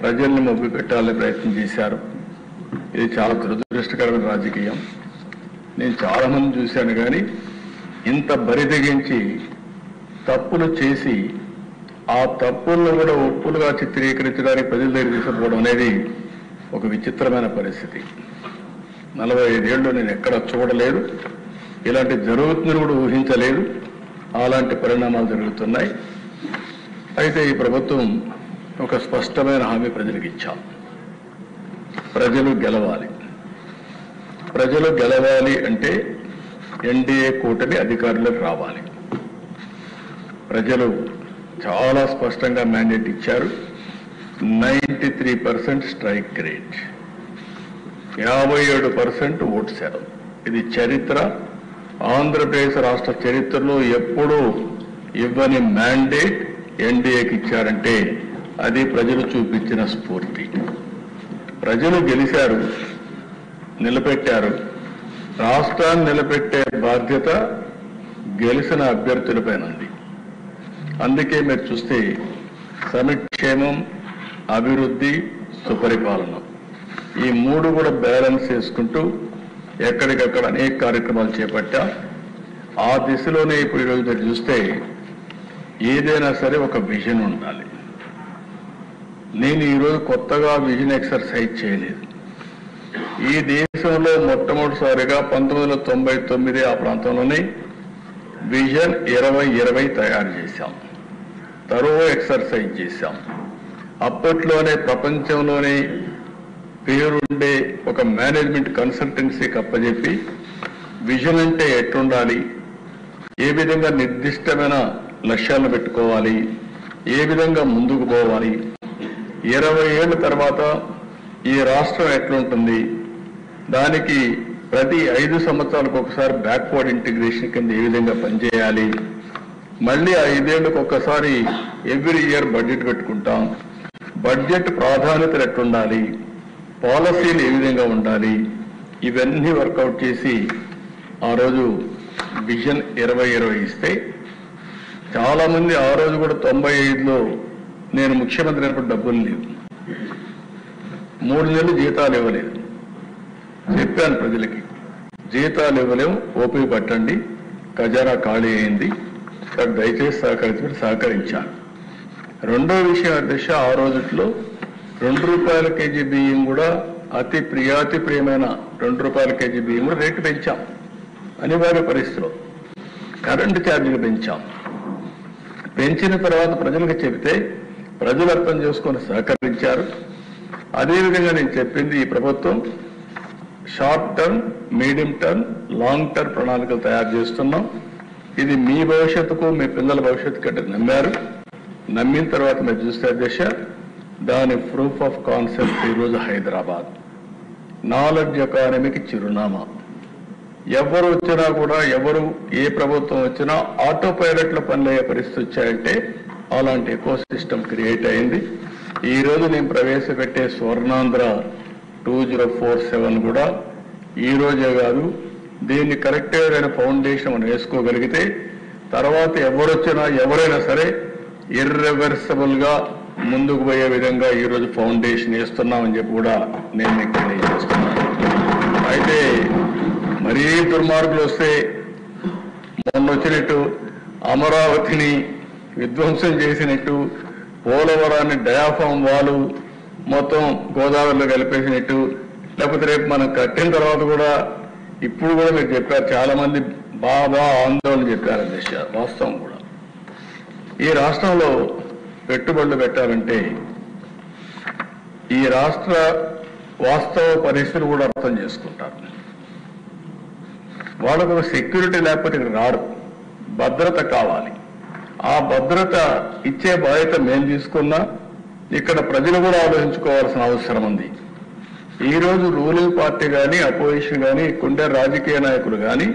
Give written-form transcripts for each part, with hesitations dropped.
ప్రజల్ని మభ్యపెట్టాలని ప్రయత్నం చేశారు. ఇది చాలా దురదృష్టకరమైన రాజకీయం. నేను చాలా మంది చూశాను, కానీ ఇంత బరిదెగించి తప్పులు చేసి ఆ తప్పులను కూడా ఒప్పులుగా చిత్రీకరించడానికి ప్రజల దగ్గర తీసుకుపోవడం అనేది ఒక విచిత్రమైన పరిస్థితి. 45 ఏళ్ళు నేను ఎక్కడ చూడలేదు, ఇలాంటి జరుగుతుందని కూడా ఊహించలేదు. అలాంటి పరిణామాలు జరుగుతున్నాయి. అయితే ఈ ప్రభుత్వం ఒక స్పష్టమైన హామీ ప్రజలకు ఇచ్చాం. ప్రజలు గెలవాలి. ప్రజలు గెలవాలి అంటే ఎన్డీఏ కూటమి అధికారులకు రావాలి. ప్రజలు చాలా స్పష్టంగా మ్యాండేట్ ఇచ్చారు. 93% స్ట్రైక్ రేట్, 57% ఓటు శాతం. ఇది చరిత్ర. ఆంధ్రప్రదేశ్ రాష్ట్ర చరిత్రలో ఎప్పుడూ ఇవ్వని మ్యాండేట్ ఎన్డీఏకి ఇచ్చారంటే అది ప్రజలు చూపించిన స్ఫూర్తి. ప్రజలు గెలిచారు, నిలబెట్టారు. రాష్ట్రాన్ని నిలబెట్టే బాధ్యత గెలిచిన అభ్యర్థులపైన ఉంది. అందుకే మీరు చూస్తే సంక్షేమం, అభివృద్ధి, సుపరిపాలన ఈ 3 కూడా బ్యాలెన్స్ చేసుకుంటూ ఎక్కడికక్కడ అనేక కార్యక్రమాలు చేపట్టా. ఆ దిశలోనే ఇప్పుడు ఈరోజు మీరు చూస్తే ఏదైనా సరే ఒక విజన్ ఉండాలి. నేను ఈరోజు కొత్తగా విజన్ ఎక్సర్సైజ్ చేయలేదు. ఈ దేశంలో మొట్టమొదటిసారిగా 1999 ఆ ప్రాంతంలోనే విజన్ 2020 తయారు చేశాం. తరువాత ఎక్సర్సైజ్ చేశాం. అప్పట్లోనే ప్రపంచంలోనే పేరుండే ఒక మేనేజ్మెంట్ కన్సల్టెన్సీకి అప్పచెప్పి విజన్ అంటే ఎట్లుండాలి, ఏ విధంగా నిర్దిష్టమైన లక్ష్యాలను పెట్టుకోవాలి, ఏ విధంగా ముందుకు పోవాలి, 20 ఏళ్ల తర్వాత ఈ రాష్ట్రం ఎట్లుంటుంది, దానికి ప్రతి 5 సంవత్సరాలకు ఒకసారి బ్యాక్వర్డ్ ఇంటిగ్రేషన్ కింద ఏ విధంగా పనిచేయాలి, మళ్ళీ 5 ఏళ్లకు ఒక్కసారి ఎవ్రీ ఇయర్ బడ్జెట్ పెట్టుకుంటాం, బడ్జెట్ ప్రాధాన్యతలు ఎట్లుండాలి, పాలసీలు ఏ విధంగా ఉండాలి, ఇవన్నీ వర్కౌట్ చేసి ఆ రోజు విజన్ 2020 ఇస్తే చాలామంది ఆ రోజు కూడా 95లో నేను ముఖ్యమంత్రి అయినప్పుడు డబ్బులు లేవు, 3 నెలలు జీతాలు ఇవ్వలేదు. చెప్పాను ప్రజలకి, జీతాలు ఇవ్వలేము, ఓపిక పట్టండి, ఖజానా ఖాళీ అయింది, దయచేసి సహకరించమని సహకరించాను. రెండో విషయం అధ్యక్ష, ఆ రోజుట్లో ₹2 కేజీ బియ్యం కూడా అతి ప్రియమైన ₹2 కేజీ బియ్యం కూడా రేటు పెంచాం. అనివార్య పరిస్థితిలో కరెంటు ఛార్జీలు పెంచాం. పెంచిన తర్వాత ప్రజలకు చెబితే ప్రజలు అర్థం చేసుకొని సహకరించారు. అదేవిధంగా నేను చెప్పింది, ఈ ప్రభుత్వం short term, medium term, long term ప్రణాళికలు తయారు చేస్తున్నాం. ఇది మీ భవిష్యత్తుకు, మీ పిల్లల భవిష్యత్తు కంటే నమ్మారు. నమ్మిన తర్వాత మీరు చూస్తే అధ్యక్ష, దాని ప్రూఫ్ ఆఫ్ కాన్సెప్ట్ ఈరోజు హైదరాబాద్ నాలెడ్జ్ ఎకానమీకి చిరునామా. ఎవరు వచ్చినా కూడా, ఎవరు ఏ ప్రభుత్వం వచ్చినా ఆటో పైలట్లో పనులయ్యే పరిస్థితి వచ్చాయంటే అలాంటి ఎకో సిస్టమ్ క్రియేట్ అయింది. ఈరోజు నేను ప్రవేశపెట్టే స్వర్ణాంధ్ర 2047 కూడా ఈ రోజే కాదు, దీన్ని కరెక్ట్గా ఫౌండేషన్ మనం వేసుకోగలిగితే తర్వాత ఎవరొచ్చినా ఎవరైనా సరే ఇర్రివర్సిబుల్ గా ముందుకు పోయే విధంగా ఈరోజు ఫౌండేషన్ వేస్తున్నామని చెప్పి కూడా నేను మీకు తెలియజేస్తున్నాను. అయితే మరీ దుర్మార్గులు వస్తే మొన్న వచ్చినట్టు అమరావతిని విధ్వంసం చేసినట్టు, పోలవరాన్ని డయాఫామ్ వాలు మొత్తం గోదావరిలో కలిపేసినట్టు, లేకపోతే రేపు మనం కట్టిన తర్వాత కూడా ఇప్పుడు కూడా మీరు చెప్పారు, చాలా మంది బాగా ఆందోళన చెప్పారు అధ్యక్ష. వాస్తవం కూడా ఈ రాష్ట్రంలో పెట్టుబడులు పెట్టాలంటే ఈ రాష్ట్ర వాస్తవ పరిస్థితులు కూడా అర్థం చేసుకుంటారు. వాళ్ళకు సెక్యూరిటీ లేకపోతే ఇక్కడ రాడు, భద్రత కావాలి. ఆ భద్రత ఇచ్చే బాధ్యత మేము తీసుకున్నా ఇక్కడ ప్రజలు కూడా ఆలోచించుకోవాల్సిన అవసరం ఉంది. ఈరోజు రూలింగ్ పార్టీ కానీ, అపోజిషన్ కానీ, ఇక్కడుండే రాజకీయ నాయకులు కానీ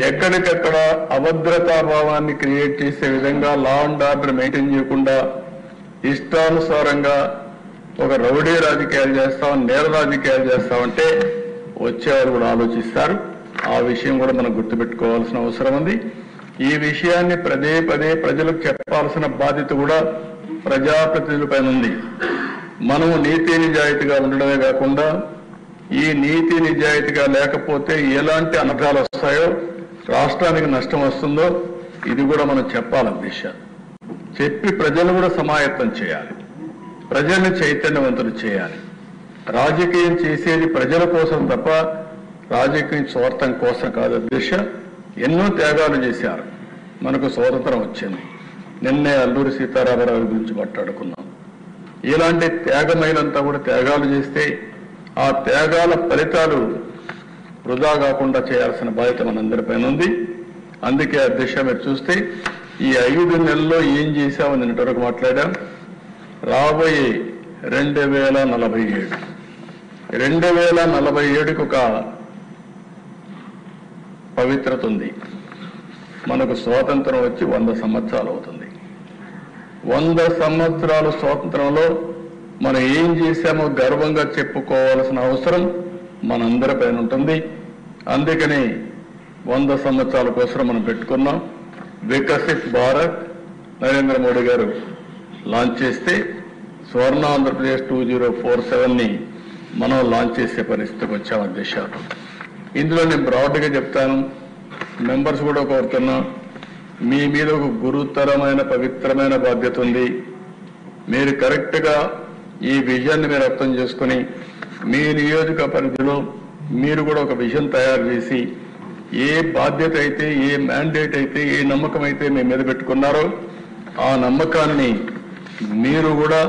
ఎక్కడికక్కడ అభద్రతాభావాన్ని క్రియేట్ చేసే విధంగా, లా అండ్ ఆర్డర్ మెయింటైన్ చేయకుండా ఇష్టానుసారంగా ఒక రౌడీ రాజకీయాలు చేస్తాం, నేర రాజకీయాలు చేస్తామంటే వచ్చేవారు కూడా ఆలోచిస్తారు. ఆ విషయం కూడా మనం గుర్తుపెట్టుకోవాల్సిన అవసరం ఉంది. ఈ విషయాన్ని పదే పదే ప్రజలకు చెప్పాల్సిన బాధ్యత కూడా ప్రజాప్రతినిధులపైన ఉంది. మనము నీతి నిజాయితీగా ఉండడమే కాకుండా ఈ నీతి నిజాయితీగా లేకపోతే ఎలాంటి అనర్థాలు వస్తాయో, రాష్ట్రానికి నష్టం వస్తుందో ఇది కూడా మనం చెప్పాలి దిశ. చెప్పి ప్రజలు కూడా సమాయత్తం చేయాలి, ప్రజల్ని చైతన్యవంతులు చేయాలి. రాజకీయం చేసేది ప్రజల కోసం తప్ప రాజకీయ స్వార్థం కోసం కాదు దిశ. ఎన్నో త్యాగాలు చేశారు, మనకు స్వాతంత్రం వచ్చింది. నిన్నే అల్లూరి సీతారామరావు గురించి మాట్లాడుకున్నాం. ఇలాంటి త్యాగమైనంతా కూడా త్యాగాలు చేస్తే ఆ త్యాగాల ఫలితాలు వృధా కాకుండా చేయాల్సిన బాధ్యత మనందరిపైన ఉంది. అందుకే అధ్యక్ష మీరు చూస్తే ఈ 5 నెలల్లో ఏం చేశామని నిన్నటివరకు మాట్లాడాం. రాబోయే 2047కి ఒక పవిత్రత ఉంది. మనకు స్వాతంత్రం వచ్చి 100 సంవత్సరాలు అవుతుంది. 100 సంవత్సరాల స్వాతంత్రంలో మనం ఏం చేశామో గర్వంగా చెప్పుకోవాల్సిన అవసరం మనందరిపైన ఉంటుంది. అందుకని 100 సంవత్సరాల కోసం మనం పెట్టుకున్నాం. వికసిత్ భారత్ నరేంద్ర మోడీ గారు లాంచ్ చేస్తే స్వర్ణ ఆంధ్రప్రదేశ్ 2047ని మనం లాంచ్ చేసే పరిస్థితికి వచ్చాం అధ్యక్ష. ఇందులో నేను బ్రాడ్గా చెప్తాను, మెంబర్స్ కూడా కోరుతున్నా, మీ మీద ఒక గురుతరమైన పవిత్రమైన బాధ్యత ఉంది. మీరు కరెక్ట్గా ఈ విజన్ని మీరు అర్థం చేసుకుని మీ నియోజక పరిధిలో మీరు కూడా ఒక విజన్ తయారు చేసి ఏ బాధ్యత అయితే, ఏ మ్యాండేట్ అయితే, ఏ నమ్మకం అయితే మీ మీద పెట్టుకున్నారో ఆ నమ్మకాన్ని మీరు కూడా